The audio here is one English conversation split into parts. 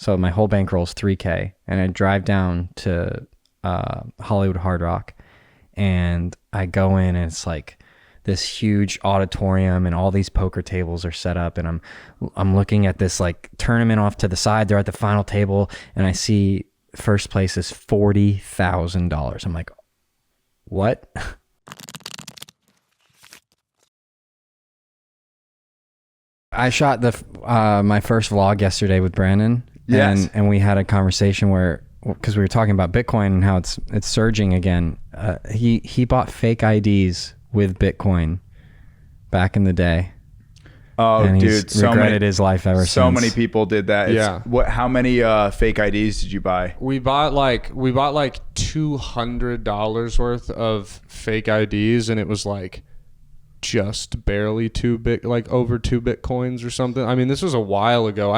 So my whole bankroll is $3K, and I drive down to Hollywood Hard Rock, and I go in, and it's like this huge auditorium, and all these poker tables are set up, and I'm looking at this like tournament off to the side. They're at the final table, and I see first place is $40,000. I'm like, what? I shot my first vlog yesterday with Brandon. Yes. And we had a conversation where, because we were talking about Bitcoin and how it's surging again. He bought fake IDs with Bitcoin back in the day. Oh, and dude, he's regretted his life ever since. So many people did that. How many fake IDs did you buy? We bought like $200 worth of fake IDs, and it was like just barely over 2 Bitcoins or something. I mean, this was a while ago.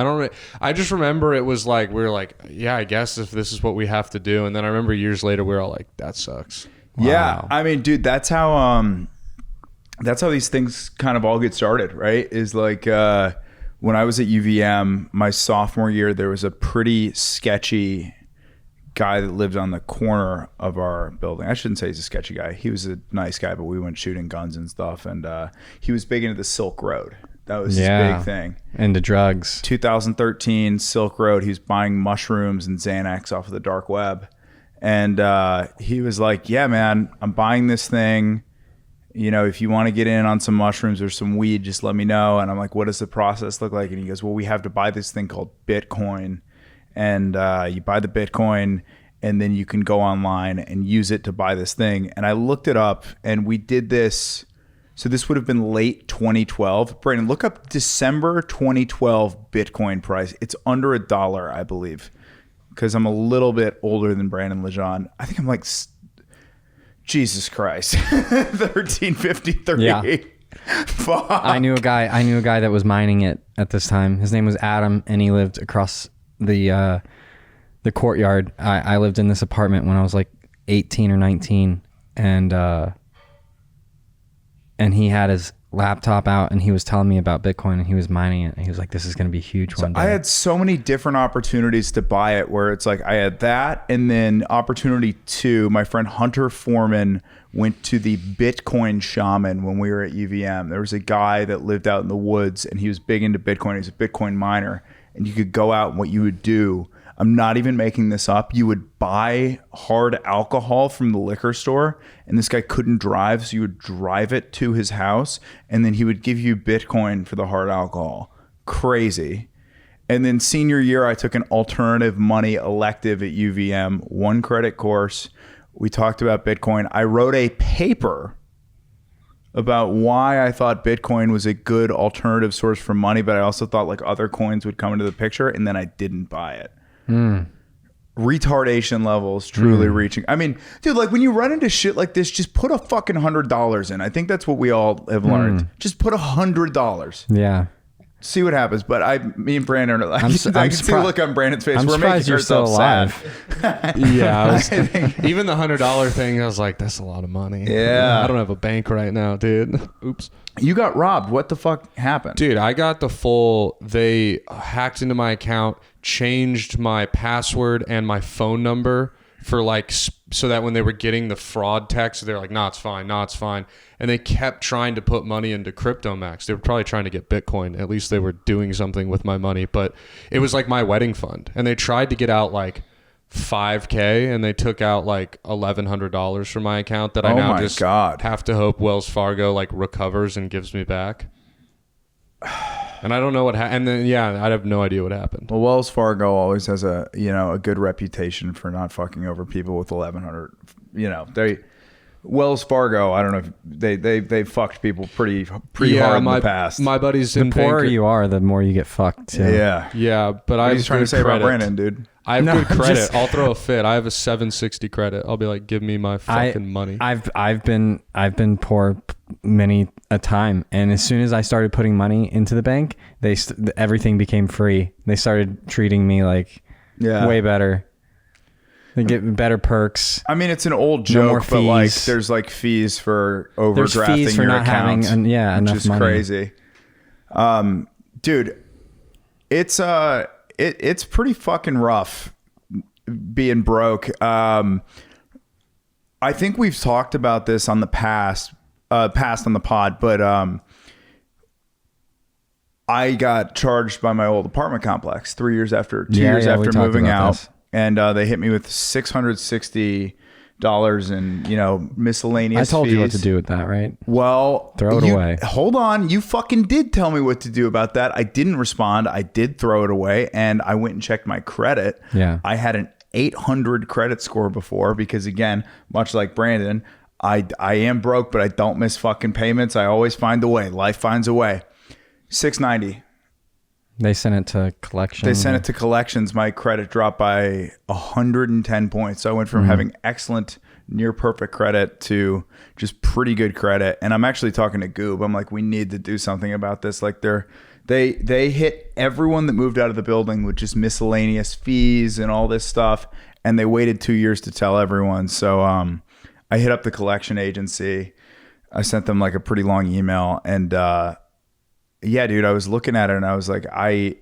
I just remember it was like, we were like, yeah, I guess if this is what we have to do. And then I remember years later, we were all like, that sucks. Wow. Yeah. I mean, dude, that's how these things kind of all get started, right? Is like, when I was at UVM, my sophomore year, there was a pretty sketchy guy that lived on the corner of our building. I shouldn't say he's a sketchy guy. He was a nice guy, but we went shooting guns and stuff. And he was big into the Silk Road. That was his big thing. Into drugs. 2013 Silk Road. He was buying mushrooms and Xanax off of the dark web. And he was like, yeah, man, I'm buying this thing. You know, if you want to get in on some mushrooms or some weed, just let me know. And I'm like, what does the process look like? And he goes, well, we have to buy this thing called Bitcoin. And you buy the Bitcoin, and then you can go online and use it to buy this thing. And I looked it up, and we did this. So this would have been late 2012. Brandon, look up December 2012 Bitcoin price. It's under $1, I believe, because I'm a little bit older than Brandon Legendre. I think I'm like, Jesus Christ, 1353. Yeah. Fuck. I knew a guy that was mining it at this time. His name was Adam, and he lived across the courtyard. I lived in this apartment when I was like 18 or 19, and he had his laptop out, and he was telling me about Bitcoin, and he was mining it, and he was like, this is going to be huge one day. I had so many different opportunities to buy it, where it's like I had that, and then opportunity 2, my friend Hunter Foreman went to the Bitcoin Shaman when we were at UVM. There was a guy that lived out in the woods, and he was big into Bitcoin. He was a Bitcoin miner. And you could go out, and what you would do, I'm not even making this up, you would buy hard alcohol from the liquor store, and this guy couldn't drive, so you would drive it to his house, and then he would give you Bitcoin for the hard alcohol. Crazy. And then senior year, I took an alternative money elective at UVM, 1 credit course. We talked about Bitcoin. I wrote a paper about why I thought Bitcoin was a good alternative source for money, but I also thought like other coins would come into the picture, and then I didn't buy it. Retardation levels truly reaching. I mean, dude, like when you run into shit like this, just put a fucking $100 in. I think that's what we all have learned. Just put $100. Yeah. See what happens. But me and Brandon are like, I can see the look on Brandon's face. We're making ourselves sad. Yeah. Even the $100 thing, I was like, that's a lot of money. Yeah. I don't have a bank right now, dude. Oops. You got robbed. What the fuck happened? Dude, I got they hacked into my account, changed my password and my phone number for like, so that when they were getting the fraud text, they're like, nah, it's fine. Nah, it's fine. And they kept trying to put money into CryptoMax. They were probably trying to get Bitcoin. At least they were doing something with my money, but it was like my wedding fund. And they tried to get out like $5K, and they took out like $1,100 from my account that I now just have to hope Wells Fargo like recovers and gives me back. And I don't know what happened. And then, yeah, I have no idea what happened. Well, Wells Fargo always has a good reputation for not fucking over people with 1,100. Wells Fargo, I don't know if they fucked people pretty hard in the past. My buddies the poorer you are, the more you get fucked too. Yeah. But I was trying to say about Brandon, dude. I have good credit. I'll throw a fit. I have a 760 credit. I'll be like, give me my fucking money. I've been poor many a time, and as soon as I started putting money into the bank, everything became free. They started treating me like way better. They get better perks. I mean, it's an old joke, but like there's like fees for overdrafting your account, which is money. Crazy. Dude, it's pretty fucking rough being broke. I think we've talked about this on the past on the pod, but I got charged by my old apartment complex 2 years after moving out, this. And they hit me with $660 in miscellaneous. I told fees. you what to do with that, right? Well, throw it away. Hold on, you fucking did tell me what to do about that. I didn't respond. I did throw it away, and I went and checked my credit. Yeah, I had an 800 credit score before because, again, much like Brandon, I am broke, but I don't miss fucking payments. I always find a way. Life finds a way. 690. They sent it to collections. They sent it to collections. My credit dropped by 110 points. So I went from having excellent, near perfect credit to just pretty good credit. And I'm actually talking to Goob. I'm like, we need to do something about this. Like they hit everyone that moved out of the building with just miscellaneous fees and all this stuff. And they waited 2 years to tell everyone. So I hit up the collection agency. I sent them like a pretty long email, and yeah, dude, I was looking at it and I was like, I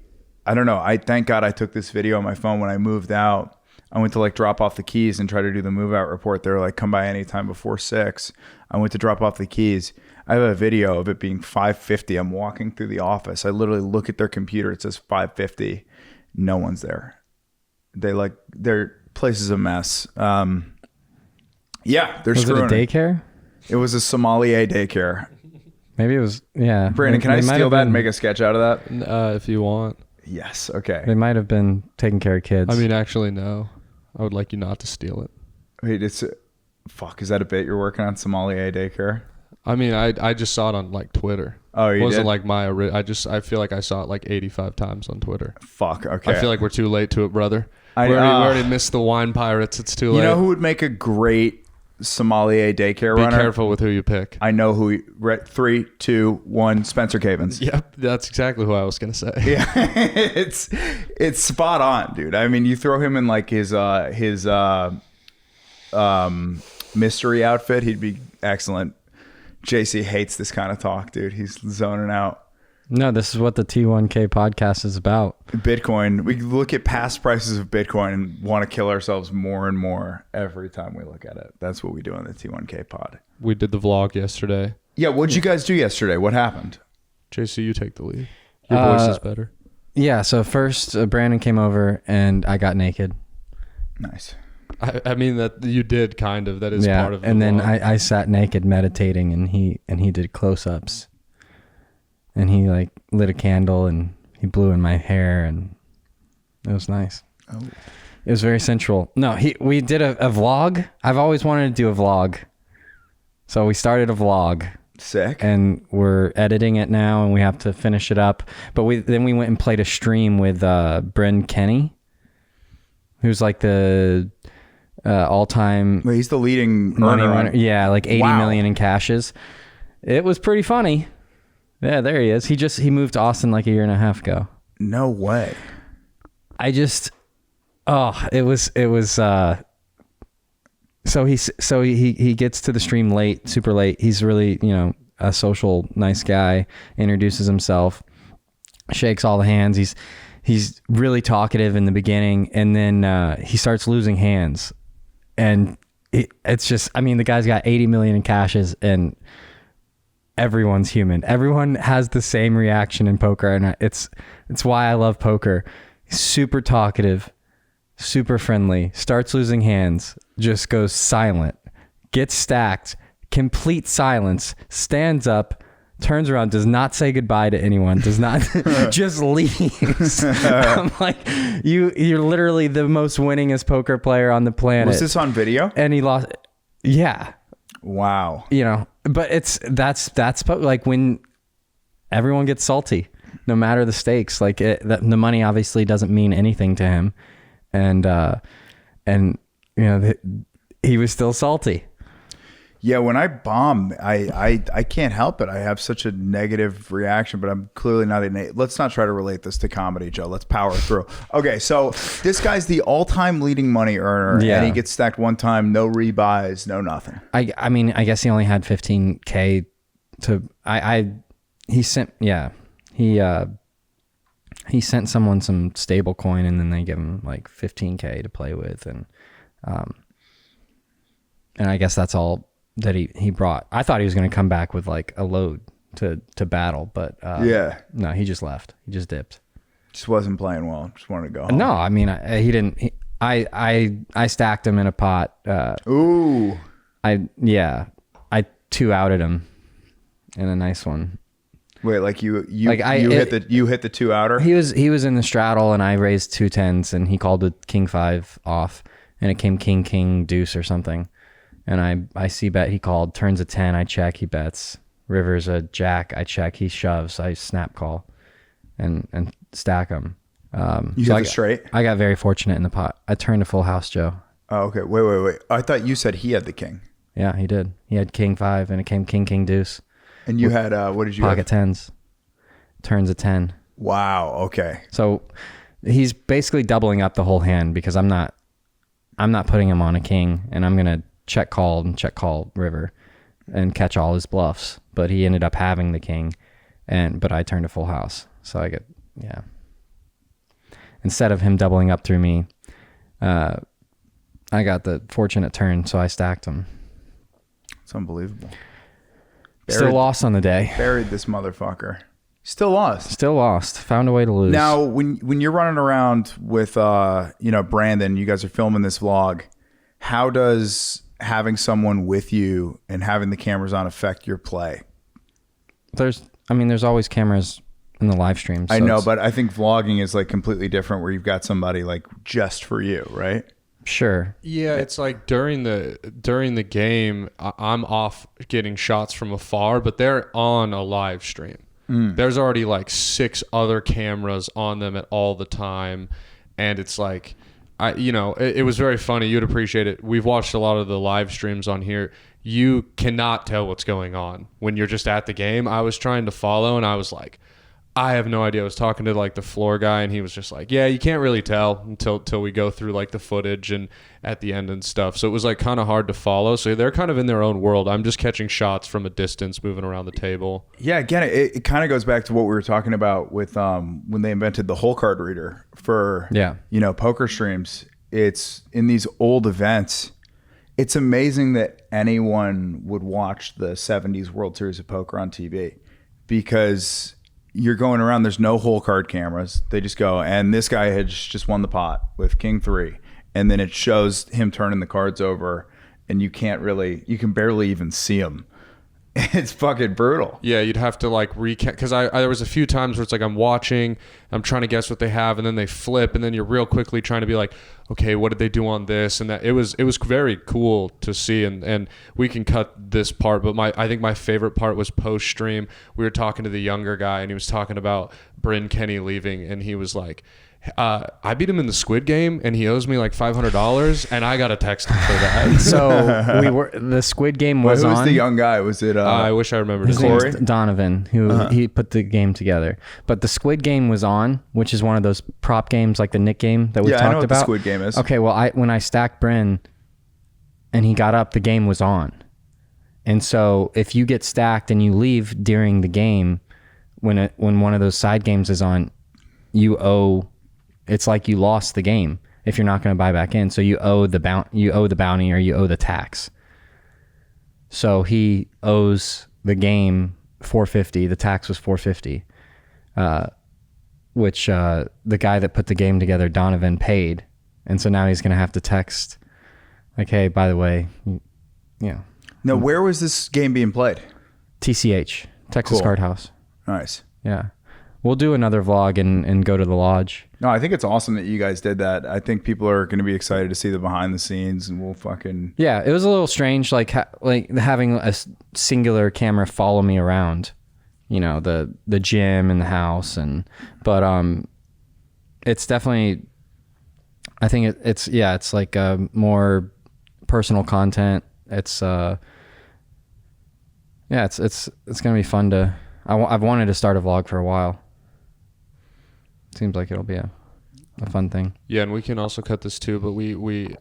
don't know. I thank God I took this video on my phone when I moved out. I went to like drop off the keys and try to do the move out report. They were like, come by anytime before 6. I went to drop off the keys. I have a video of it being 5:50. I'm walking through the office. I literally look at their computer. It says 5:50. No one's there. Their place is a mess. Yeah, they're screwing. Was it a daycare? It was a sommelier daycare. Maybe it was, yeah. Brandon, can I steal that and make a sketch out of that? If you want. Yes, okay. They might have been taking care of kids. I mean, actually, no. I would like you not to steal it. Wait, is that a bit you're working on, sommelier daycare? I mean, I just saw it on like Twitter. Oh, you wasn't did? like I feel like I saw it like 85 times on Twitter. Fuck, okay. I feel like we're too late to it, brother. We already missed the wine pirates. It's too late. You know who would make a great sommelier daycare runner? Be careful with who you pick. I know who. 3, 2, 1. Spencer Cavins. Yep, that's exactly who I was gonna say. Yeah, it's spot on, dude. I mean, you throw him in like his mystery outfit, he'd be excellent. JC hates this kind of talk, dude. He's zoning out. No, this is what the T1K podcast is about. Bitcoin. We look at past prices of Bitcoin and want to kill ourselves more and more every time we look at it. That's what we do on the T1K pod. We did the vlog yesterday. Yeah, what'd you guys do yesterday? What happened? JC, you take the lead. Your voice is better. Yeah, so first Brandon came over and I got naked. Nice. I mean, that you did kind of. That is part of the and then vlog. I sat naked meditating and he did close-ups. And he like lit a candle and he blew in my hair and it was nice. Oh. It was very sensual. No, we did a vlog. I've always wanted to do a vlog. So we started a vlog. Sick. And we're editing it now and we have to finish it up. But then we went and played a stream with Bryn Kenney, who's like the all-time... Wait, he's the leading money runner. Yeah, like 80 Wow. million in cashes. It was pretty funny. Yeah, there he is. He moved to Austin like a year and a half ago. No way. It was so he gets to the stream late, super late. He's really, a social, nice guy, introduces himself, shakes all the hands. He's really talkative in the beginning, and then he starts losing hands. And it's just, the guy's got 80 million in cashes, and everyone's human. Everyone has the same reaction in poker, and it's why I love poker. He's super talkative, super friendly, starts losing hands, just goes silent, gets stacked, complete silence, stands up, turns around, does not say goodbye to anyone, does not, just leaves. I'm like, you're literally the most winningest poker player on the planet. Was this on video? And he lost. Yeah. Wow. But that's like when everyone gets salty, no matter the stakes. Like the money obviously doesn't mean anything to him, and he was still salty. Yeah, when I bomb, I can't help it. I have such a negative reaction, but I'm clearly not innate. Let's not try to relate this to comedy, Joe. Let's power through. Okay, so this guy's the all-time leading money earner, and he gets stacked one time, no rebuys, no nothing. I mean, I guess he only had 15K to. he sent someone some stable coin, and then they give him like 15K to play with, and I guess that's all that he brought. I thought he was going to come back with like a load to battle, but no, he just left. He just dipped. Just wasn't playing well. Just wanted to go home. No, I mean he didn't. I stacked him in a pot. Ooh. I 2-outed him in a nice one. Wait, like you hit the 2-outer? He was in the straddle, and I raised 2 10s, and he called a king 5 off, and it came king deuce or something, and I see bet, he called, turns a 10, I check, he bets, river's a jack, I check, he shoves, I snap call, and stack him. You got the straight? I got very fortunate in the pot. I turned a full house, Joe. Oh, okay. Wait. I thought you said he had the king. Yeah, he did. He had king 5, and it came king deuce. And you had, what did you pocket have? 10s. Turns a 10. Wow. Okay. So he's basically doubling up the whole hand, because I'm not putting him on a king, and I'm going to check call river and catch all his bluffs. But he ended up having the king, but I turned a full house. So I get, instead of him doubling up through me, I got the fortunate turn, so I stacked him. It's unbelievable. Still lost on the day. Buried this motherfucker. Still lost. Found a way to lose. Now, when you're running around with Brandon, you guys are filming this vlog. How does having someone with you and having the cameras on affect your play? There's always cameras in the live stream. So I know, but I think vlogging is like completely different, where you've got somebody like just for you, right? Sure. Yeah, it's like during the game, I'm off getting shots from afar, but they're on a live stream. There's already like 6 other cameras on them at all the time, and it's like, it was very funny. You'd appreciate it. We've watched a lot of the live streams on here. You cannot tell what's going on when you're just at the game. I was trying to follow, and I was like, I have no idea. I was talking to like the floor guy, and he was just like, yeah, you can't really tell until we go through like the footage and at the end and stuff. So it was like kind of hard to follow. So they're kind of in their own world. I'm just catching shots from a distance, moving around the table. Yeah, again, it kind of goes back to what we were talking about with when they invented the whole card reader for poker streams. It's in these old events. It's amazing that anyone would watch the 70s World Series of Poker on TV, because you're going around, there's no whole card cameras. They just go, and this guy had just won the pot with king 3. And then it shows him turning the cards over, and you can barely even see him. It's fucking brutal. Yeah, you'd have to like recap, because there was a few times where it's like I'm watching, I'm trying to guess what they have, and then they flip, and then you're real quickly trying to be like, okay, what did they do on this and that? It was very cool to see, and we can cut this part, but I think my favorite part was post stream. We were talking to the younger guy, and he was talking about Bryn, Kenney leaving, and he was like, I beat him in the Squid Game, and he owes me like $500, and I got to text him for that. So the Squid Game was on. Who was on. the young guy? Was it? I wish I remembered his name was Donovan, who he put the game together. But the Squid Game was on, which is one of those prop games like the Nick game that we talked about. Yeah, I know what the Squid Game is. Okay, well, when I stacked Bryn, and he got up, the game was on. And so if you get stacked and you leave during the game, when one of those side games is on, you owe. It's like you lost the game if you're not going to buy back in. So you owe the bounty, or you owe the tax. So he owes the game $450. The tax was $450, which the guy that put the game together, Donovan, paid. And so now he's going to have to text, like, hey, by the way, Now, where was this game being played? TCH, Texas Cool. Card House. Nice. Yeah. We'll do another vlog and go to the lodge. No, I think it's awesome that you guys did that. I think people are going to be excited to see the behind the scenes, and we'll fucking... Yeah, it was a little strange, like having a singular camera follow me around, the gym and the house, but it's definitely, I think it's like more personal content. It's gonna be fun to. I've wanted to start a vlog for a while. Seems like it'll be a fun thing. Yeah, and we can also cut this too, but we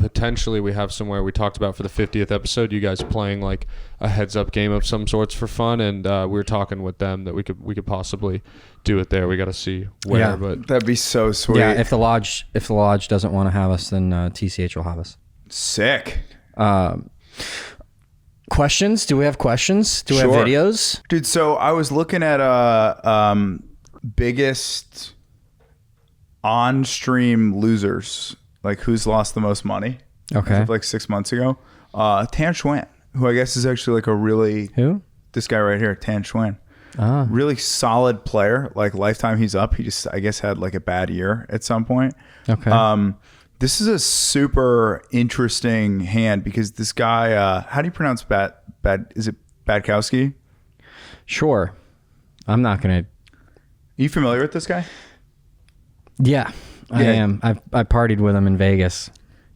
potentially we have somewhere we talked about for the 50th episode, you guys playing like a heads up game of some sorts for fun, and we were talking with them that we could possibly do it there. We got to see where, Yeah. but That'd be so sweet. Yeah, if the lodge doesn't want to have us, then TCH will have us. Sick. Questions? Do we have questions? Do we have Sure. videos? Dude, so I was looking at biggest on-stream losers, like who's lost the most money. Okay. As of like 6 months ago. Tan Xuan, who I guess is actually like a really... Who? This guy right here, Tan Xuan. Ah. Really solid player. Like lifetime he's up. He just, I guess, had like a bad year at some point. Okay. This is a super interesting hand because this guy, how do you pronounce bad? Is it Badkowski? Sure. I'm not gonna. You familiar with this guy? Yeah, I Yeah. am. I partied with him in Vegas.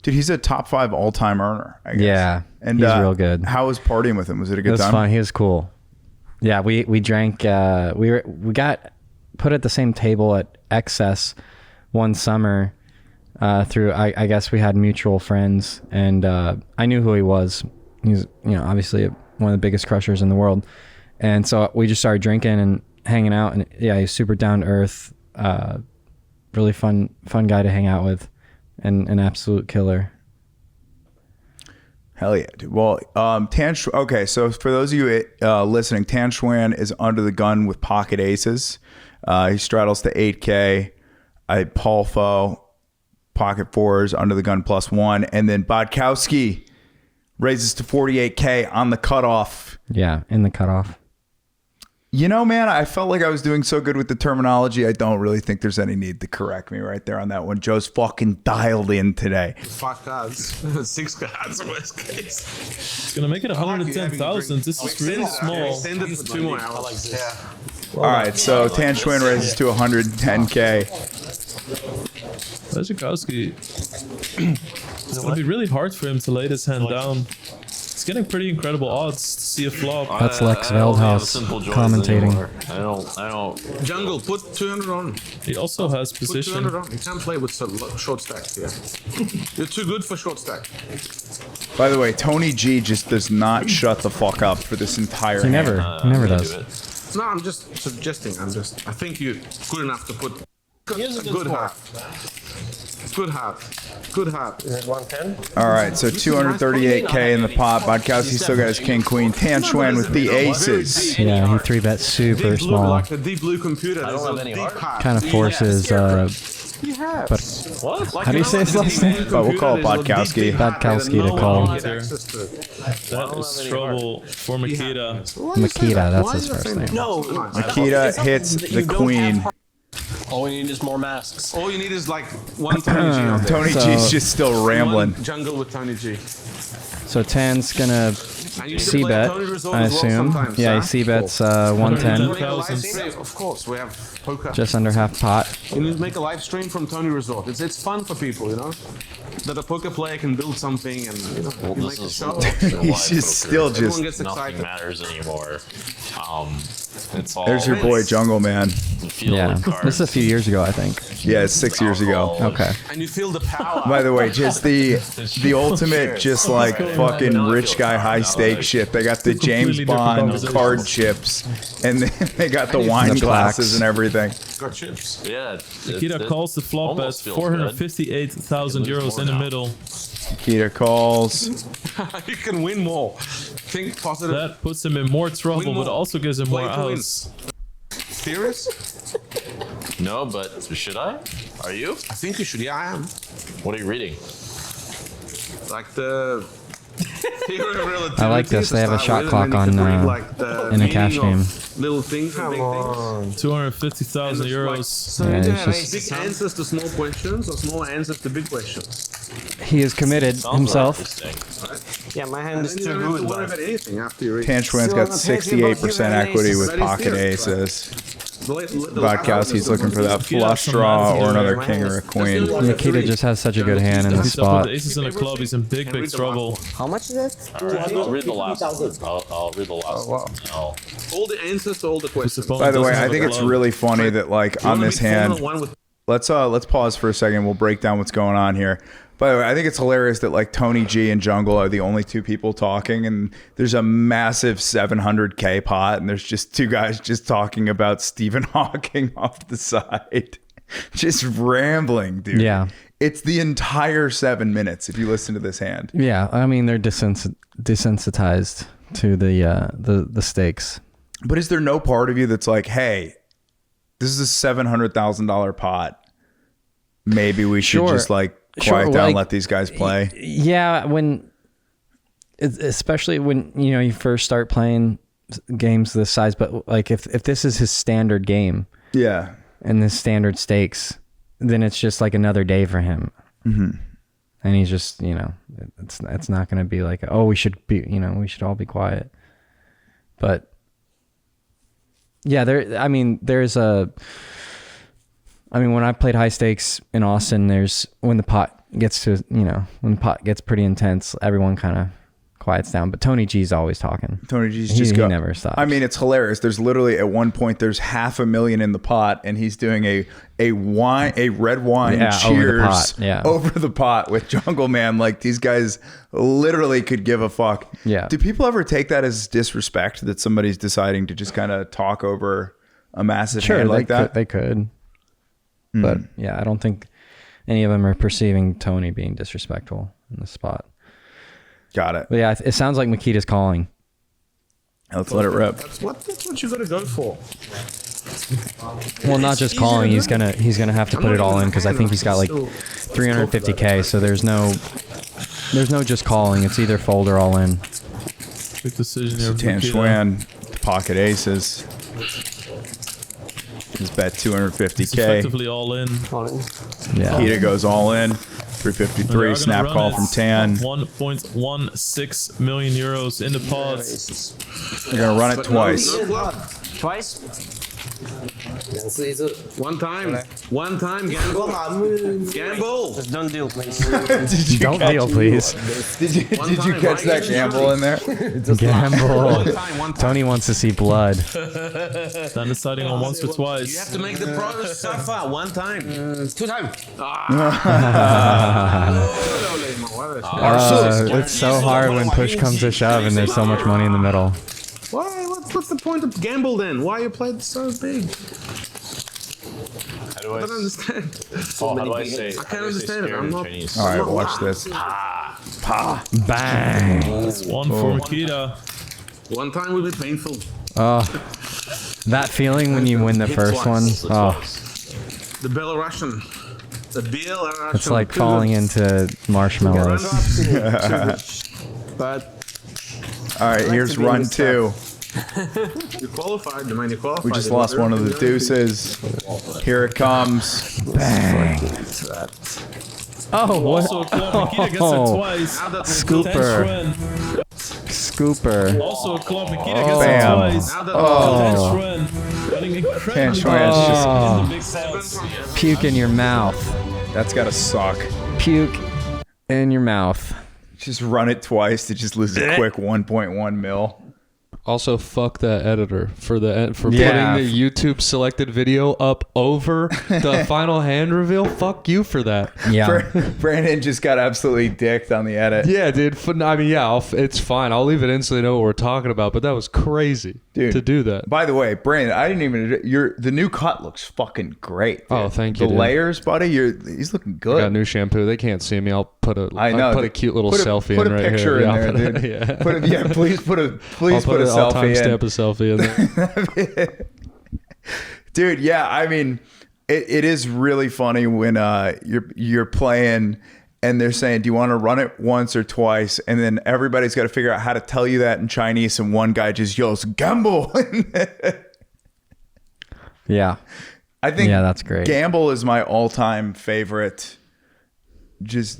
Dude, he's a top 5 all-time earner, I guess. Yeah, And he's real good. How was partying with him? Was it a It good was time? fun. He was cool. Yeah, we drank. We got put at the same table at Excess one summer. Through I guess we had mutual friends, and I knew who he was. He's obviously one of the biggest crushers in the world, and so we just started drinking and hanging out. And yeah, he's super down to earth, really fun guy to hang out with, and an absolute killer. Hell yeah, dude. Well, okay, so for those of you listening, Tan Xuan is under the gun with pocket aces. He straddles the 8K. Paul Foe, pocket fours, under the gun +1. And then Bodkowski raises to 48K on the cutoff. Yeah, in the cutoff. You know, man, I felt like I was doing so good with the terminology. I don't really think there's any need to correct me right there on that one. Joe's fucking dialed in today. 5 cards, 6 cards, worst case. It's gonna make it 110,000. This is really small. Extend it for 2 more hours. All right, so Tan Xuan raises to 110K. Legendre, it's gonna be really hard for him to lay this hand down. It's getting pretty incredible odds to see a flop. That's Lex Veldhaus commentating. I don't. Jungle, put 200 on. He also has Put position. 200 on. You can't play with short stacks here. You're too good for short stack. By the way, Tony G just does not shut the fuck up for this entire He hand. never does. No, I'm just suggesting. I think you're good enough to put a good heart. Good heart. Good heart. Is it 110? All right, so 238K in the pot. Bodkowski still got his king queen. Tan Xuan with the aces. Yeah, he 3-bet super Deep blue, small. like a deep blue computer. I don't There's have a any deep heart. heart. Kind of forces. You have. But What? how do you say his last name? But we'll call it Bodkowski. Bodkowski to call. That is trouble for Makita. Makita, that's his first name. No. Makita hits the queen. All we need is more masks. All you need is like one Tony G on there. Tony G's just still rambling. One jungle with Tony G. So Tan's gonna And you can play C-bet, Tony Resort I as well assume. sometimes, Yeah, he huh? C-bets You 110, make a live 1,000. stream, of course, we have poker. just under half pot. You need to make a live stream from Tony Resort. It's fun for people, you know, that a poker player can build something and you make a show. He's just still Everyone just. gets Nothing excited. matters anymore. It's all. There's your boy Jungle Man. feel Yeah, the cards. this is a few years ago, I think. Yeah, it's 6 years ago. Okay. And you feel the power. By the way, just the ultimate, just like fucking rich guy high stakes shit. They got the James Completely different Bond conversation. card chips, and then they got the wine The glasses plaques. and everything. Got chips. Yeah. Makita calls the flop at almost feels good. 458,000 You lose euros more in the now. middle. Keita calls. You can win more. Think positive. That puts him in more trouble, Win more. but also gives him more Play to win. outs. Serious? No, but should I? Are you? I think you should. Yeah, I am. What are you reading? Like the theory of relativity. I like this. to They have a start shot with, clock and then you on, can read, like, the in a cash meaning of game. Little things and big things. 250,000 And euros. so Yeah, you it's can have just- big answers to small questions or small answers to big questions. He is committed Sounds himself. interesting. Yeah, my hand is And you too don't have to good. worry about anything after you read. Tanchuan's got 68% equity with pocket aces. Bodkowski's looking for that flush draw or another king or a queen. Nikita just has such a good hand in the He's up with spot. the aces in the club. He's in big trouble. How much is it? All right, I'll read the last one. I'll read the last one. All the answers to all the questions. Opponent By the way, doesn't I have think a it's club. really funny that like on this hand, let's pause for a second. We'll break down what's going on here. By the way, I think it's hilarious that like Tony G and Jungle are the only two people talking, and there's a massive 700K pot, and there's just two guys just talking about Stephen Hawking off the side, just rambling, dude. Yeah. It's the entire 7 minutes if you listen to this hand. Yeah, I mean they're desensitized to the stakes. But is there no part of you that's like, hey, this is a $700,000 pot. Maybe we should just like quiet down, let these guys play. Yeah, especially when you first start playing games this size. But like if this is his standard game, yeah, and the standard stakes, then it's just like another day for him. Mm-hmm. And he's just it's not going to be like, oh, we should all be quiet. But yeah, when I played high stakes in Austin, when the pot gets pretty intense, everyone kind of quiets down. But Tony G's always talking. Tony G's just he never stops. I mean, it's hilarious. There's literally at one point there's $500,000 in the pot, and he's doing a red wine cheers over the pot with Jungle Man. Like these guys literally could give a fuck. Yeah. Do people ever take that as disrespect that somebody's deciding to just kind of talk over a massive hand like that? They could. But yeah, I don't think any of them are perceiving Tony being disrespectful in the spot. Got it. But yeah, it sounds like Makita's calling. Let's let it rip. That's what you gotta go for. Well, not just calling. He's gonna have to put it all in because I think he's got like 350K. So there's no just calling. It's either fold or all in. Big decision here. Tan Xuan, pocket aces. He's bet 250K. It's effectively all in. Yeah. Makita goes all in. 353 snap call from Tan. 1.16 million euros in the pot. They're gonna run it twice. Twice? One time, gamble. Gamble. Just don't deal, please. Don't deal, please. Did you catch that gamble in there? Gamble. One time. Tony wants to see blood. Then deciding on once or twice. You have to make the process suffer. One time. 2 times. It's so hard when push comes to shove and there's so much money in the middle. Why? What's the point of gamble then? Why you played so big? How do I don't understand. how do I say? I can't understand it. I'm not. Chinese? All right, watch this. Bang. One for Makita. One time will be painful. Oh, that feeling when you win the first one. Oh, The Belarusian. The Belarusian. it's like falling into marshmallows. But All right, here's run 2. you qualified. The man you qualified. We just lost one of the deuces. Here it comes. Bang. Oh, what? Also, a club. Makita gets it twice. Scooper. Tan Scooper. Also a club. Makita gets Bam. it twice. Now that Running Tan incredibly Xuan's just Oh, big pots. puke in your mouth. that's gotta suck. Puke in your mouth. Just run it twice to just lose a quick 1.1 mil. Also, fuck that editor for Yeah. putting the YouTube selected video up over the final hand reveal. Fuck you for that. Yeah. Brandon just got absolutely dicked on the edit. Yeah, dude. I mean, yeah, it's fine. I'll leave it in so they know what we're talking about. But that was crazy to do that. By the way, Brandon, I didn't even. The new cut looks fucking great. Dude. Oh, thank you, The dude. layers, buddy. He's looking I got good. new shampoo. They can't see me. I'll put a cute little Put a- selfie put in a right picture here. in I'll there, put dude. Yeah. Please put a I'll selfie timestamp in. a selfie in there. Dude, yeah, I mean, it is really funny when you're playing and they're saying, do you want to run it once or twice? And then everybody's got to figure out how to tell you that in Chinese, and one guy just yells, gamble. Yeah. I think that's great. Gamble is my all-time favorite. Just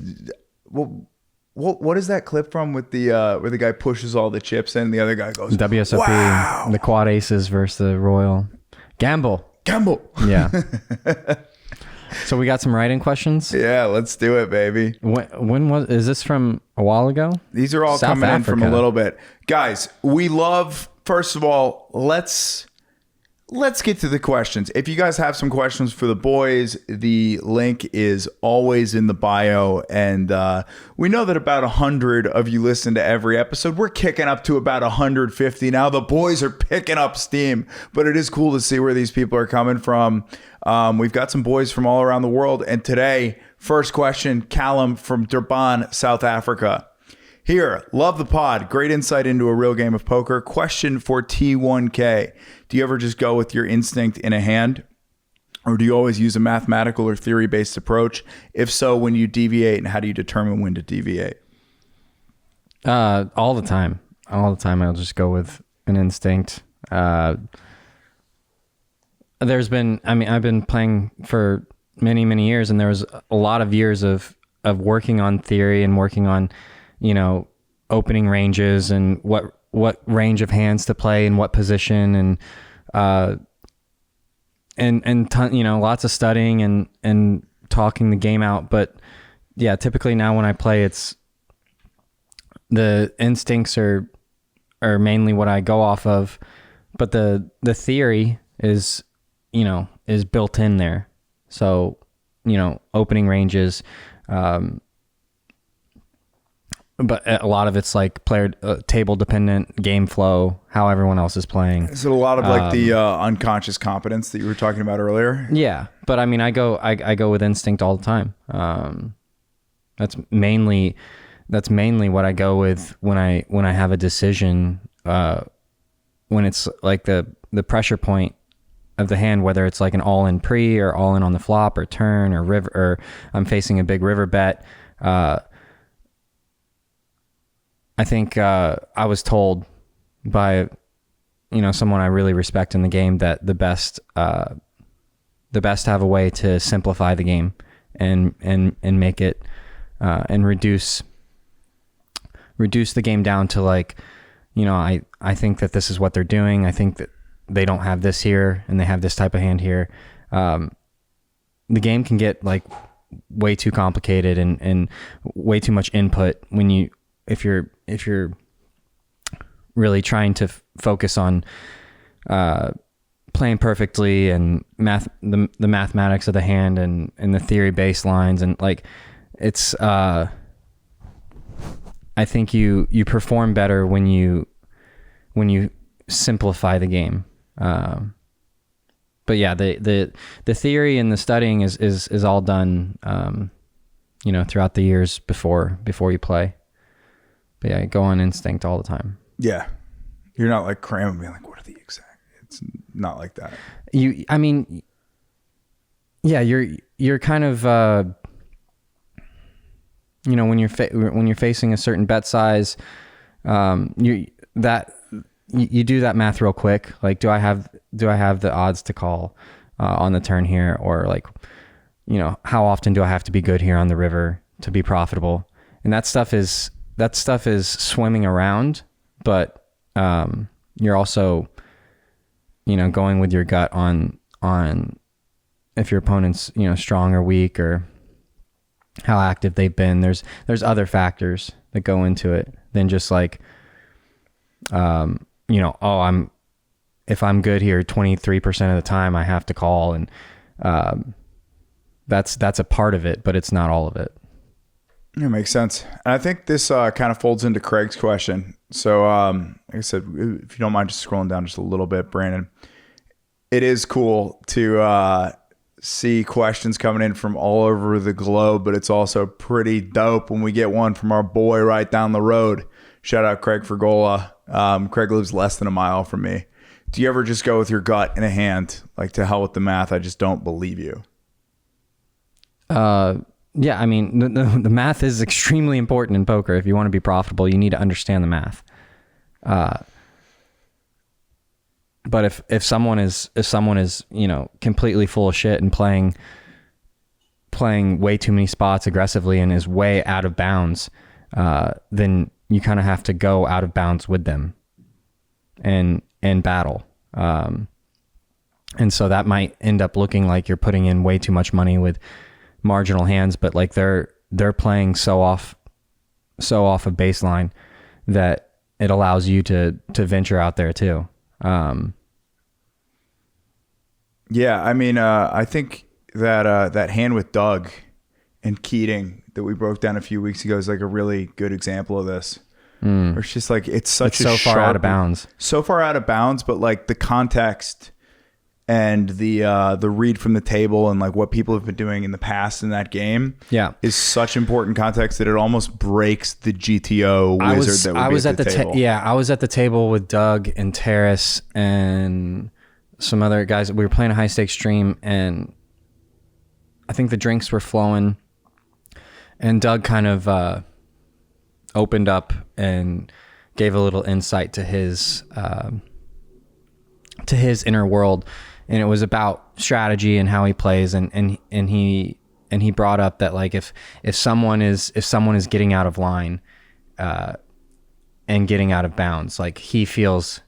what is that clip from with the where the guy pushes all the chips in and the other guy goes, WSOP, wow, the quad aces versus the royal. Gamble. Yeah. So we got some write-in questions. Yeah, let's do it, baby. Is this from a while ago? These are all South coming in from a Africa. little bit. Guys, we love, first of all, let's let's get to the questions. If you guys have some questions for the boys, the link is always in the bio. And we know that about 100 of you listen to every episode. We're kicking up to about 150 now. The boys are picking up steam, but it is cool to see where these people are coming from. We've got some boys from all around the world. And today, first question, Callum from Durban, South Africa. Here, love the pod. Great insight into a real game of poker. Question for T1K. Do you ever just go with your instinct in a hand? Or do you always use a mathematical or theory-based approach? If so, when you deviate, and how do you determine when to deviate? All the time. All the time I'll just go with an instinct. I've been playing for many, many years, and there was a lot of years of working on theory and working on, opening ranges and what range of hands to play in what position, and lots of studying and talking the game out. But yeah, typically now when I play, it's the instincts are mainly what I go off of, but the theory is built in there. So, opening ranges, but a lot of it's like player table dependent, game flow, how everyone else is playing. Is it a lot of like the unconscious competence that you were talking about earlier? Yeah, but I mean, I go with instinct all the time. That's mainly what I go with when I have a decision. When it's like the pressure point of the hand, whether it's like an all in pre or all in on the flop or turn or river, or I'm facing a big river bet. I think I was told by someone I really respect in the game that the best have a way to simplify the game and make it and reduce the game down to like, I think that this is what they're doing. I think that they don't have this here and they have this type of hand here. The game can get like way too complicated and way too much input if you're really trying to focus on playing perfectly and the mathematics of the hand and the theory baselines, and like it's I think you perform better when you simplify the game. But yeah, the theory and the studying is all done throughout the years before you play. But yeah, go on instinct all the time. Yeah. You're not like cramming being like, what are the exact? It's not like that. You're kind of, when you're facing a certain bet size, you do that math real quick. Like, do I have the odds to call on the turn here? Or like, how often do I have to be good here on the river to be profitable? And that stuff is swimming around, but you're also, going with your gut on if your opponent's, strong or weak, or how active they've been. There's other factors that go into it than just like, if I'm good here 23% of the time, I have to call, and that's a part of it, but it's not all of it. It makes sense. And I think this kind of folds into Craig's question. So, like I said, if you don't mind just scrolling down just a little bit, Brandon, it is cool to see questions coming in from all over the globe, but it's also pretty dope when we get one from our boy right down the road. Shout out Craig Fergola. Craig lives less than a mile from me. Do you ever just go with your gut in a hand? Like, to hell with the math, I just don't believe you. Yeah, I mean, the math is extremely important in poker. If you want to be profitable, you need to understand the math. But if someone is completely full of shit and playing way too many spots aggressively and is way out of bounds, then you kind of have to go out of bounds with them and battle. And so that might end up looking like you're putting in way too much money with marginal hands, but like they're playing so off a baseline that it allows you to venture out there too. Yeah, I mean, I think that that hand with Doug and Keating that we broke down a few weeks ago is like a really good example of this. Where it's just like it's such It's a so far out of bounds. so far out of bounds, but like the context and the read from the table and like what people have been doing in the past in that game, is such important context that it almost breaks the GTO wizard that would be at the table. I was at the table with Doug and Terrace and some other guys. We were playing a high stakes stream, and I think the drinks were flowing, and Doug kind of opened up and gave a little insight to his inner world, and it was about strategy and how he plays, and he brought up that like if someone is getting out of line and getting out of bounds, like he feels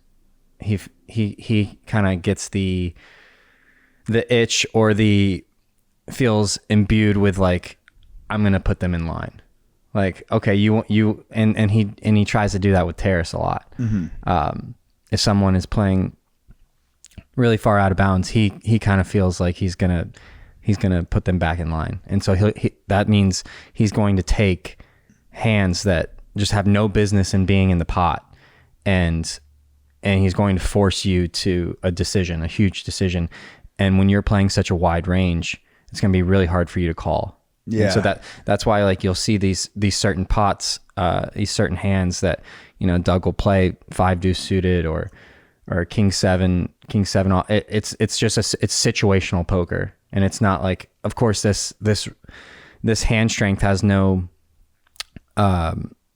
he kind of gets the itch, or feels imbued with like, I'm gonna put them in line. Like, okay, and he tries to do that with Terrace a lot. If someone is playing really far out of bounds, he kind of feels like he's gonna put them back in line, and so that means he's going to take hands that just have no business in being in the pot, and he's going to force you to a decision, a huge decision. And when you're playing such a wide range, it's going to be really hard for you to call. Yeah. And so that's why like you'll see these certain pots, these certain hands that, you know, Doug will play 5 deuce suited or king seven. It's just it's situational poker, and it's not like, of course this hand strength has no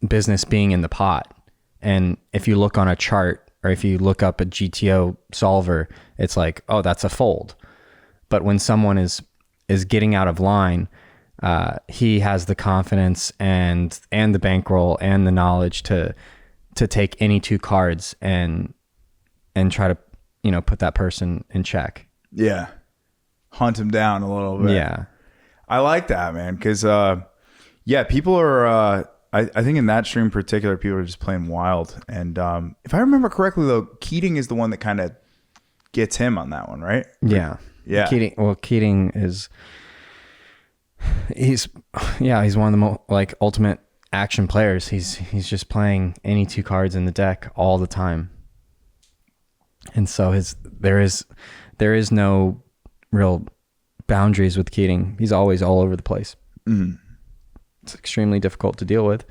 business being in the pot. And if you look on a chart, or if you look up a GTO solver, it's like, oh, that's a fold. But when someone is getting out of line, he has the confidence and the bankroll and the knowledge to take any 2 cards and try to, you know, put that person in check. Yeah. Hunt him down a little bit. Yeah. I like that, man. Cause, people are, I think in that stream in particular, people are just playing wild. And, if I remember correctly though, Keating is the one that kind of gets him on that one, right? Yeah. Yeah. Keating is, he's one of the ultimate action players. He's just playing any 2 cards in the deck all the time. And so there is no real boundaries with Keating. He's always all over the place. Mm. It's extremely difficult to deal with.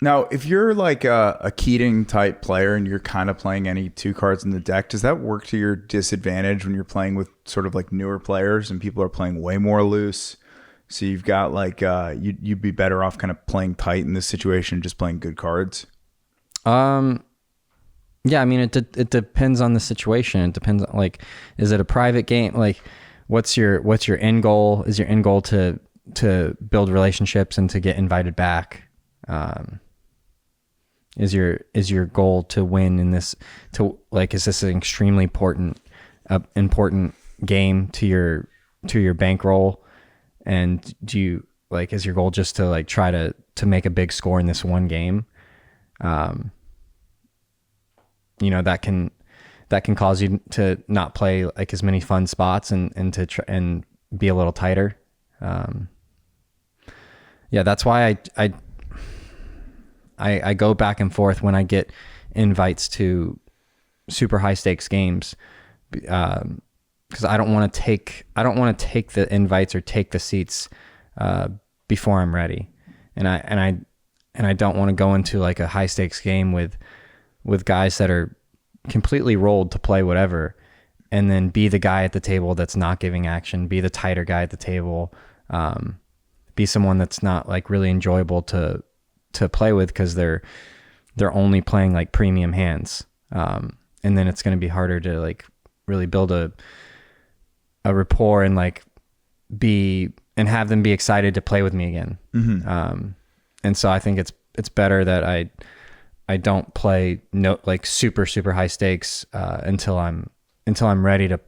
Now, if you're like a Keating type player and you're kind of playing any 2 cards in the deck, does that work to your disadvantage when you're playing with sort of like newer players and people are playing way more loose? So you've got like, you'd be better off kind of playing tight in this situation, just playing good cards? Yeah, I mean, it depends on the situation. It depends on, like, is it a private game? Like, what's your end goal? Is your end goal to build relationships and to get invited back? Is your goal to win in this? Is this an extremely important game to your bankroll? And do you is your goal just to like try to make a big score in this one game? You know, that can cause you to not play like as many fun spots and to try and be a little tighter. Yeah, that's why I go back and forth when I get invites to super high stakes games, because I don't want to take the invites or take the seats before I'm ready, and I don't want to go into like a high stakes game with guys that are completely rolled to play whatever, and then be the guy at the table that's not giving action, be the tighter guy at the table, be someone that's not like really enjoyable to play with because they're only playing like premium hands, and then it's going to be harder to like really build a rapport and like have them be excited to play with me again. Mm-hmm. And so I think it's better that I don't play super high stakes until I'm ready to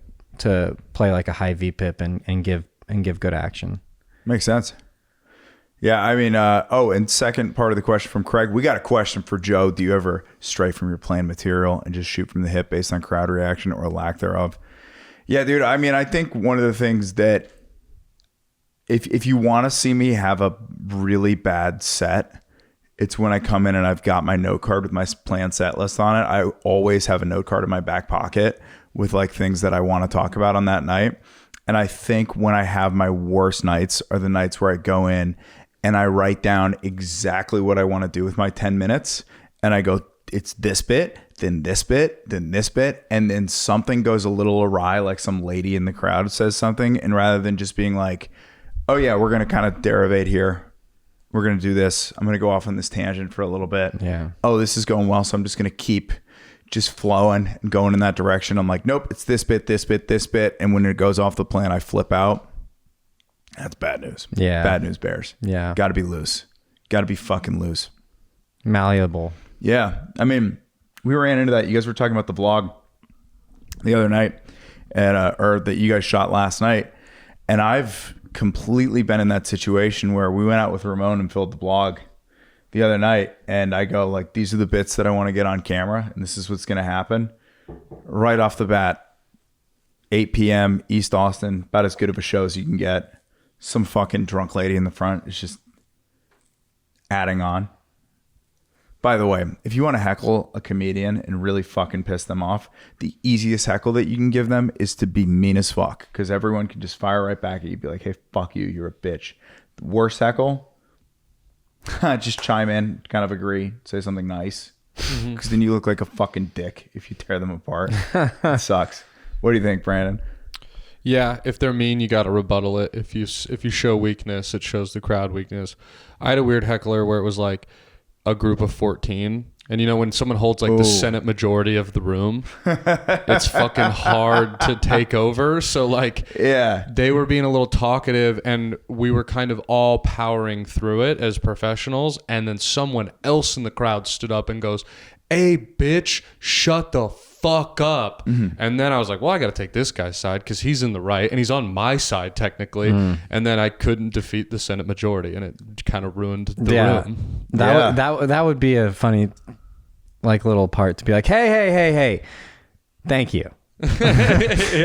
play like a high VPIP and give good action. Makes sense. Yeah, I mean, and second part of the question from Craig, we got a question for Joe. Do you ever stray from your planned material and just shoot from the hip based on crowd reaction or lack thereof? Yeah, dude. I mean, I think one of the things that if you want to see me have a really bad set, it's when I come in and I've got my note card with my plan set list on it. I always have a note card in my back pocket with like things that I want to talk about on that night. And I think when I have my worst nights are the nights where I go in and I write down exactly what I want to do with my 10 minutes. And I go, it's this bit, then this bit, then this bit. And then something goes a little awry, like some lady in the crowd says something. And rather than just being like, oh yeah, we're going to kind of derivate here. We're going to do this. I'm going to go off on this tangent for a little bit. Yeah. Oh, this is going well. So I'm just going to keep just flowing and going in that direction. I'm like, nope, it's this bit, this bit, this bit. And when it goes off the plan, I flip out. That's bad news. Yeah. Bad news bears. Yeah. Got to be loose. Got to be fucking loose. Malleable. Yeah. I mean, we ran into that. You guys were talking about the vlog the other night or that you guys shot last night. And I've completely been in that situation where we went out with Ramon and filmed the vlog the other night, and I go like, these are the bits that I want to get on camera, and this is what's going to happen. Right off the bat, 8 p.m. East Austin, about as good of a show as you can get. Some fucking drunk lady in the front is just adding on. By the way, if you want to heckle a comedian and really fucking piss them off, the easiest heckle that you can give them is to be mean as fuck, because everyone can just fire right back at you. Be like, hey, fuck you, you're a bitch. The worst heckle, just chime in, kind of agree, say something nice, because then you look like a fucking dick if you tear them apart. It sucks. What do you think, Brandon? Yeah, if they're mean, you got to rebuttal it. If you show weakness, it shows the crowd weakness. I had a weird heckler where it was like a group of 14, and you know when someone holds like the Senate majority of the room, it's fucking hard to take over. So like, Yeah. they were being a little talkative, and we were kind of all powering through it as professionals, and then someone else in the crowd stood up and goes, hey bitch, shut the fuck up. And then I was like, well, I got to take this guy's side because he's in the right and he's on my side technically. And then I couldn't defeat the Senate majority, and it kind of ruined the room. That would be a funny like little part to be like, hey, thank you.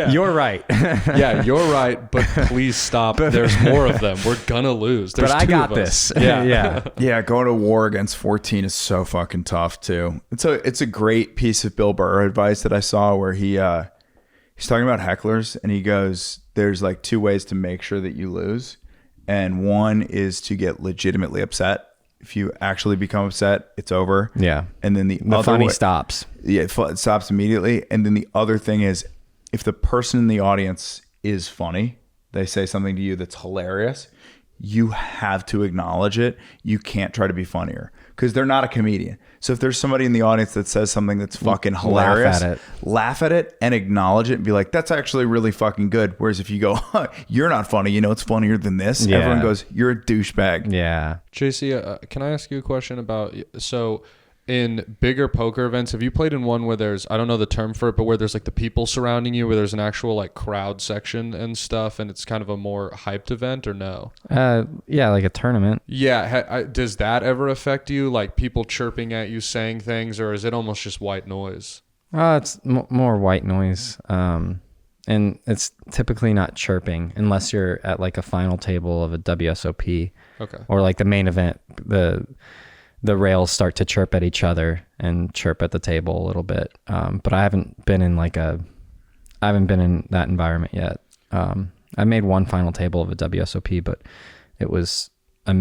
You're right. Yeah, you're right, but please stop. There's more of them. We're gonna lose. There's but I two got of us. this. Yeah. Yeah, going to war against 14 is so fucking tough too. It's a great piece of Bill Burr advice that I saw where he's talking about hecklers, and he goes, there's like two ways to make sure that you lose. And one is to get legitimately upset. If you actually become upset, it's over. Yeah. And then the other funny way, stops. Yeah, it stops immediately. And then the other thing is, if the person in the audience is funny, they say something to you that's hilarious, you have to acknowledge it. You can't try to be funnier because they're not a comedian. So if there's somebody in the audience that says something that's fucking hilarious, laugh at it and acknowledge it and be like, that's actually really fucking good. Whereas if you go, you're not funny, you know, it's funnier than this. Yeah. Everyone goes, you're a douchebag. Yeah. JC, can I ask you a question about, so in bigger poker events, have you played in one where there's, I don't know the term for it, but where there's like the people surrounding you, where there's an actual like crowd section and stuff, and it's kind of a more hyped event, or no? Yeah, like a tournament. Yeah. Does that ever affect you? Like people chirping at you, saying things, or is it almost just white noise? It's more white noise. And it's typically not chirping unless you're at like a final table of a WSOP. Okay. Or like the main event, the rails start to chirp at each other and chirp at the table a little bit. But I haven't been in that environment yet. I made one final table of a WSOP, but it was a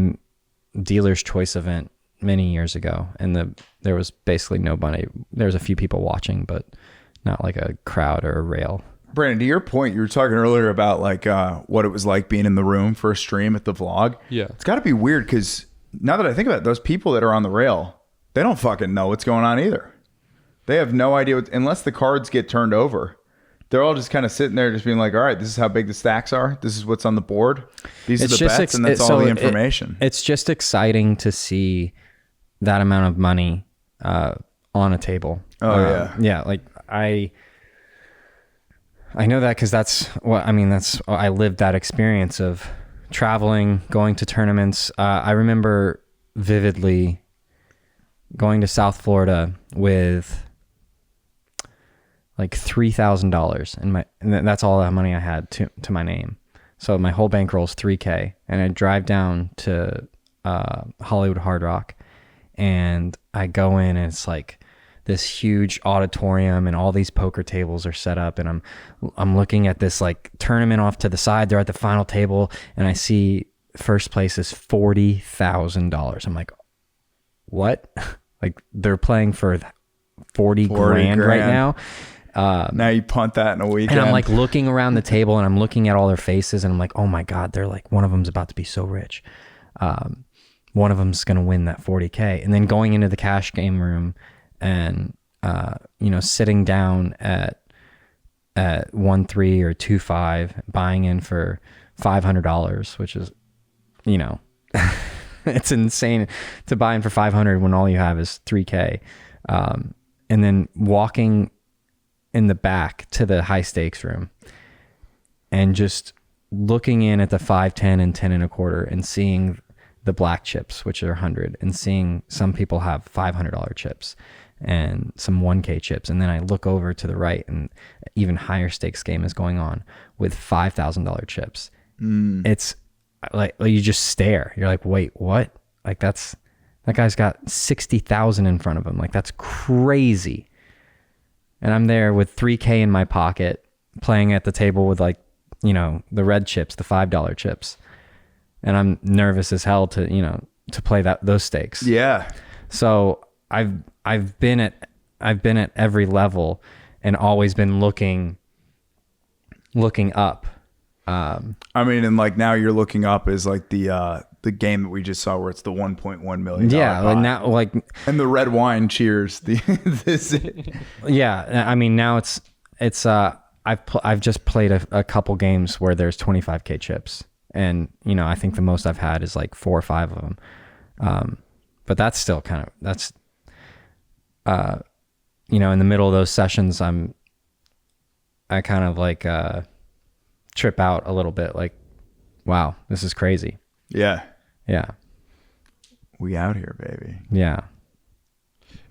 dealer's choice event many years ago. And there was basically nobody. There was a few people watching, but not like a crowd or a rail. Brandon, to your point, you were talking earlier about like what it was like being in the room for a stream at the vlog. Yeah. It's got to be weird because now that I think about it, those people that are on the rail, they don't fucking know what's going on either. They have no idea unless the cards get turned over. They're all just kind of sitting there just being like, all right, this is how big the stacks are. This is what's on the board. These are the bets, and that's all the information. It's just exciting to see that amount of money on a table. Oh, yeah. Yeah, like I know that because I lived that experience of traveling, going to tournaments. I remember vividly going to South Florida with like $3,000 and that's all that money I had to my name. So my whole bankroll is $3K, and I drive down to Hollywood Hard Rock, and I go in, and it's like this huge auditorium, and all these poker tables are set up, and I'm looking at this like tournament off to the side. They're at the final table, and I see first place is $40,000. I'm like, what? Like they're playing for 40 grand right now. Now you punt that in a weekend. And I'm like looking around the table, and I'm looking at all their faces, and I'm like, oh my God, they're like, one of them's about to be so rich. One of them's going to win that 40K. And then going into the cash game room and, sitting down at 1.3 or 2.5, buying in for $500, which is, it's insane to buy in for 500 when all you have is 3K. And then walking in the back to the high stakes room and just looking in at the 5, 10, and 10 and a quarter, and seeing the black chips, which are 100, and seeing some people have $500 chips and some 1K chips. And then I look over to the right, and even higher stakes game is going on with $5,000 chips. It's like, you just stare. You're like, wait, what? Like that guy's got 60,000 in front of him. Like, that's crazy. And I'm there with 3K in my pocket, playing at the table with the red chips, the $5 chips. And I'm nervous as hell to play those stakes. Yeah. So I've been at every level and always been looking up. And like now you're looking up is like the game that we just saw where it's the $1.1 million. Yeah, pot. and now and the red wine cheers. Yeah, I mean now it's I've just played a couple games where there's 25K chips, and I think the most I've had is like 4 or 5 of them. But that's still kind of in the middle of those sessions I kind of like trip out a little bit, like, wow, this is crazy. Yeah. We out here, baby. Yeah.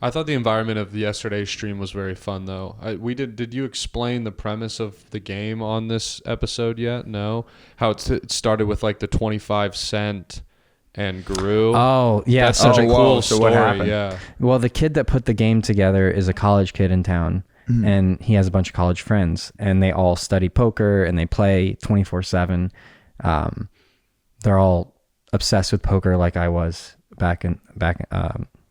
I thought the environment of yesterday's stream was very fun, though. Did you explain the premise of the game on this episode yet? No? How it started with like the 25 cent and grew. Oh, yeah. That's such a cool So story. what happened? Yeah. Well, the kid that put the game together is a college kid in town, and he has a bunch of college friends, and they all study poker and they play 24/7. They're all obsessed with poker, like I was back.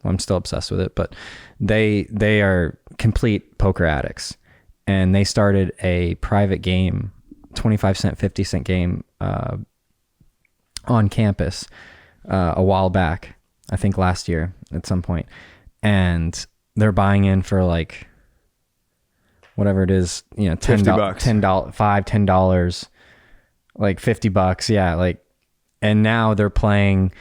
I'm still obsessed with it, but they are complete poker addicts, and they started a private game, 25 cent, 50 cent game on campus a while back, I think last year at some point, and they're buying in for like whatever it is, $10, $10, like $50, yeah, like, and now they're playing.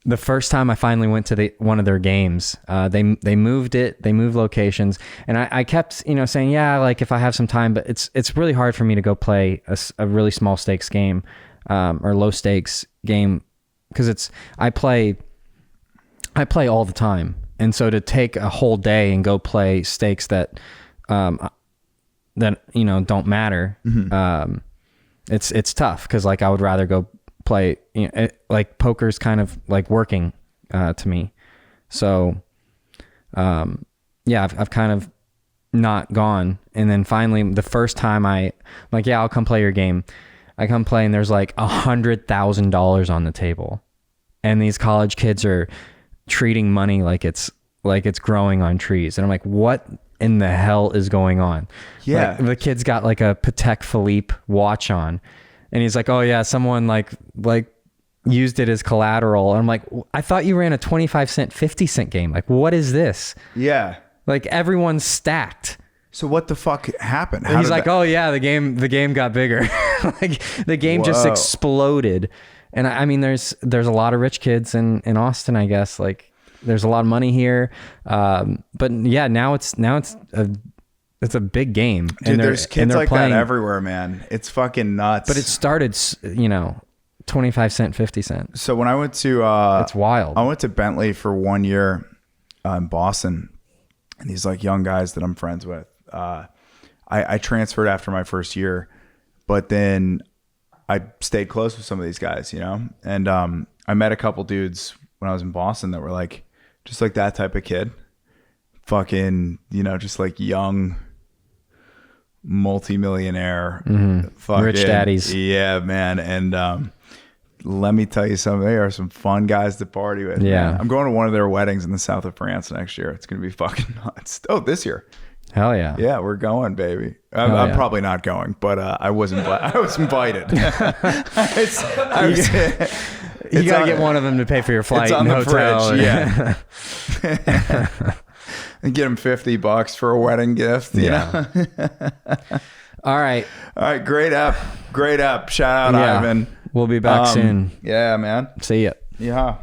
The first time I finally went to one of their games, they moved locations, and I kept saying, yeah, like if I have some time, but it's really hard for me to go play a really small stakes game or low stakes game, because I play all the time, and so to take a whole day and go play stakes that don't matter, it's tough, because like I would rather go play, like poker's kind of like working to me. So I've kind of not gone, and then finally the first time I'm like, yeah, I'll come play your game. I come play, and there's like $100,000 on the table, and these college kids are treating money like it's growing on trees, and I'm like, what in the hell is going on? Yeah. Like, the kid's got like a Patek Philippe watch on, and he's like, oh yeah, someone like used it as collateral. And I'm like, I thought you ran a 25 cent, 50 cent game. Like, what is this? Yeah. Like, everyone's stacked. So what the fuck happened? And he's like, oh yeah, the game got bigger. Like, the game just exploded. And I mean, there's a lot of rich kids in Austin, I guess. Like, there's a lot of money here. But yeah, now it's a big game. Dude, there's kids like that everywhere, man. It's fucking nuts. But it started, 25 cent, 50 cent. So when I went to it's wild. I went to Bentley for 1 year in Boston, and these like young guys that I'm friends with, I transferred after my first year, but then I stayed close with some of these guys, you know? And I met a couple dudes when I was in Boston that were like, just like that type of kid. Fucking, you know, just like young, multimillionaire. Fucking, Rich daddies. Yeah, man. And let me tell you something. They are some fun guys to party with. Yeah. Man. I'm going to one of their weddings in the south of France next year. It's going to be fucking nuts. Oh, this year. Hell yeah. Yeah, we're going, baby. I'm yeah. probably not going, but I was invited. You gotta get one of them to pay for your flight It's on and the hotel. fridge, yeah. And get him $50 for a wedding gift. You know? All right. All right. Great app. Shout out, Yeah. Ivan. We'll be back soon. Yeah, man. See ya. Yeah.